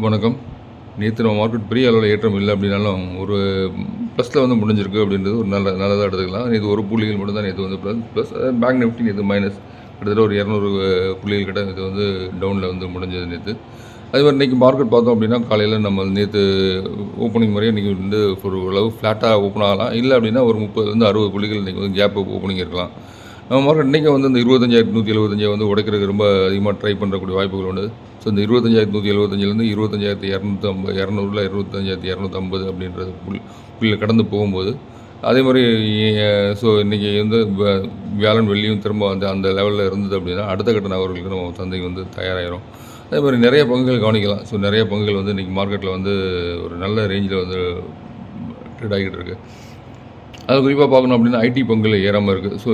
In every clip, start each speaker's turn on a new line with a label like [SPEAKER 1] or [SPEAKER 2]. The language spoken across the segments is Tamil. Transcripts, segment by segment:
[SPEAKER 1] வணக்கம். நேற்று நம்ம மார்க்கெட் பெரிய அளவில் ஏற்றம் இல்லை அப்படின்னாலும் ஒரு ப்ளஸில் வந்து முடிஞ்சிருக்கு அப்படின்றது ஒரு நல்லதாக எடுத்துக்கலாம். நேற்று ஒரு புள்ளிகள் மட்டும் தான் நேற்று வந்து ப்ளஸ் பேங்க் நிஃப்டி நேற்று மைனஸ் கிட்டத்தட்ட ஒரு 200 புள்ளிகள் கிட்ட இது வந்து டவுனில் வந்து முடிஞ்சது நேற்று. அதே மாதிரி இன்றைக்கி மார்க்கெட் பார்த்தோம் அப்படின்னா காலையில் நம்ம நேற்று ஓப்பனிங் முறையாக இன்றைக்கி வந்து ஒரு அளவு ஃப்ளாட்டாக ஓப்பன் ஆகலாம். இல்லை அப்படின்னா ஒரு 30 60 புள்ளிகள் இன்றைக்கி வந்து கேப் ஓப்பனிங் இருக்கலாம். நம்ம மார்க்கெட் இன்றைக்கி வந்து இந்த 25,175 வந்து உடைக்கிறதுக்கு ரொம்ப அதிகமாக ட்ரை பண்ணுறக்கூடிய வாய்ப்புகள் உண்டு. ஸோ இந்த 25,175லேருந்து 25,250 200 25,250 அப்படின்றது புள்ளியில் கடந்து போகும்போது அதே மாதிரி ஸோ இன்றைக்கி வந்து வியாழன் வெள்ளியும் திரும்ப வந்து அந்த லெவலில் இருந்தது அப்படின்னா அடுத்த கட்ட நகர்களுக்கு நம்ம சந்தைக்கு வந்து தயாராகிடும். அதே மாதிரி நிறைய பங்குகள் கவனிக்கலாம். ஸோ நிறைய பங்குகள் வந்து இன்றைக்கி மார்க்கெட்டில் வந்து ஒரு நல்ல ரேஞ்சில் வந்து ட்ரேட் ஆகிட்டு இருக்குது. அது குறிப்பாக பார்க்கணும் அப்படின்னா ஐடி பங்குகள் ஏறாமல் இருக்குது. ஸோ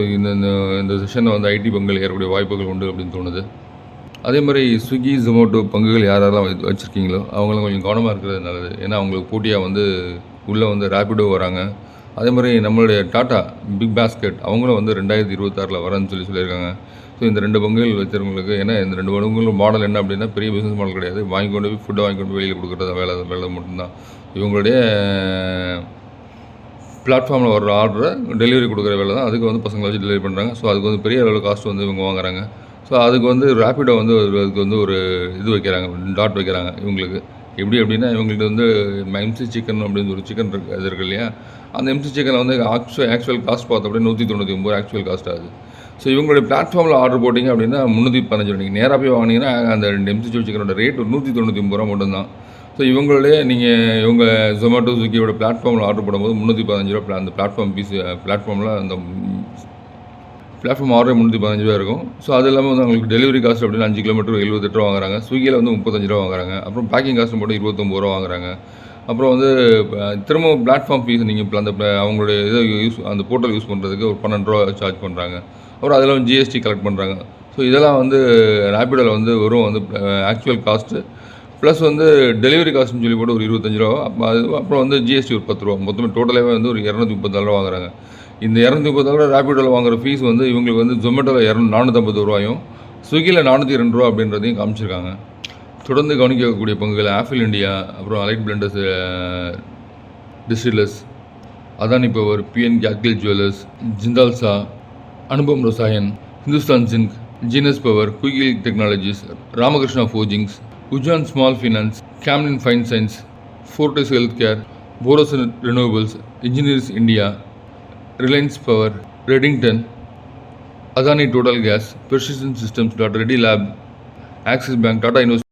[SPEAKER 1] இந்த செஷனில் வந்து ஐடி பங்குகள் ஏறக்கூடிய வாய்ப்புகள் உண்டு அப்படின்னு தோணுது. அதே மாதிரி ஸ்விக்கி ஜொமேட்டோ பங்குகள் யாரெல்லாம் வச்சுருக்கீங்களோ அவங்களும் கொஞ்சம் கவனமாக இருக்கிறது நல்லது. ஏன்னா அவங்களுக்கு போட்டியாக வந்து உள்ளே வந்து ரேப்பிடோ வராங்க. அதே மாதிரி நம்மளுடைய டாட்டா பிக் பாஸ்கெட் அவங்களும் வந்து 2026 வரேன்னு சொல்லியிருக்காங்க. ஸோ இந்த 2 பங்குகள் வச்சுருவங்களுக்கு ஏன்னா இந்த 2 பங்குகள் மாடல் என்ன அப்படின்னா பெரிய பிஸ்னஸ் மாடல் கிடையாது. வாங்கி கொண்டு போய் ஃபுட்டை வாங்கி கொண்டு போய் வெளியில் கொடுக்குறது வேலை மட்டும்தான். இவங்களுடைய பிளாட்ஃபார்மில் வர்ற ஆர்டரை டெலிவரி கொடுக்குற வேலை தான். அதுக்கு வந்து பசங்களை வச்சு டெலிவரி பண்ணுறாங்க. ஸோ அதுக்கு வந்து பெரிய அளவில் காஸ்ட் வந்து இவங்க வாங்குறாங்க. ஸோ அதுக்கு வந்து ரேப்பிடோ வந்து அதுக்கு வந்து ஒரு இது வைக்கிறாங்க, டாட் வைக்கிறாங்க இவங்களுக்கு. எப்படின்னா இவங்களுக்கு வந்து எம்சி சிக்கன் அப்படின்னு ஒரு சிக்கன் இது இருக்குது இல்லையா, அந்த எம்சி சிக்கனை வந்து ஆக்சுவல் காஸ்ட் பார்த்தோம் அப்படின்னா 199 ஆக்சுவல் காஸ்ட் ஆகுது. ஸோ இவங்களுடைய பிளாட்ஃபார்மில் ஆர்டர் போட்டிங்க அப்படின்னா 315 நீங்கள் நேராக போய் வாங்கினீங்கன்னா அந்த எம்சி சிக்கனோட ரேட் 199 மட்டும்தான். ஸோ இவங்க ஜொமேட்டோ ஸ்விக்கியோட பிளாட்ஃபார்மில் ஆர்டர் போடும்போது 315 அந்த பிளாட்ஃபார்மில் அந்த பிளாட்ஃபார்ம் ஆர்டர் 315 இருக்கும். ஸோ அது இல்லாமல் வந்து அவங்களுக்கு டெலிவரி காஸ்ட் அப்படின்னா 5 கிலோமீட்டர் 78 வாங்குறாங்க. ஸ்விக்கியில் வந்து 35 வாங்குறாங்க. அப்புறம் பேக்கிங் காஸ்ட் மட்டும் 29 வாங்குறாங்க. அப்புறம் வந்து திரும்ப பிளாட்ஃபார்ம் ஃபீஸ் நீங்கள் அந்த அவங்களுடைய இதை அந்த போர்ட்டல் யூஸ் பண்ணுறதுக்கு ஒரு 12 சார்ஜ் பண்ணுறாங்க. அப்புறம் அதில் ஜிஎஸ்டி கலெக்ட் பண்ணுறாங்க. ஸோ இதெல்லாம் வந்து ரேப்பிடோவில் வந்து வெறும் வந்து ஆக்சுவல் காஸ்ட்டு ப்ளஸ் வந்து டெலிவரி காஸ்ட்னு சொல்லி போட்டு ஒரு 25 அப்புறம் வந்து ஜிஎஸ்டி ஒரு 10 மொத்தமே டோட்டலாகவே வந்து ஒரு 234 வாங்குறாங்க. இந்த 234 ரேப்பிடோவில் வாங்குற ஃபீஸ் வந்து இவங்களுக்கு வந்து ஜொமேட்டோவில் 450 ஸ்விக்கியில் 402 அப்படின்றதையும் காமிச்சிருக்காங்க. தொடர்ந்து கவனிக்கக்கூடிய பங்குகள் ஆப்பிள் இண்டியா, அப்புறம் Allied Blenders Distillers, Adani Power, PN Gadgil Jewellers, Jindal Saw, Anupam Rasayan, Hindustan Zinc, Genus Power, Quick Heal Technologies, Ramakrishna Forgings, Ujjivan Small Finance, Camlin Fine Science, Fortis Health Care, Borosil Renewables, Engineers India, Reliance Power, Redington, Adani Total Gas, Persistent Systems, டாட் Reddy Lab, Axis Bank, Tata invest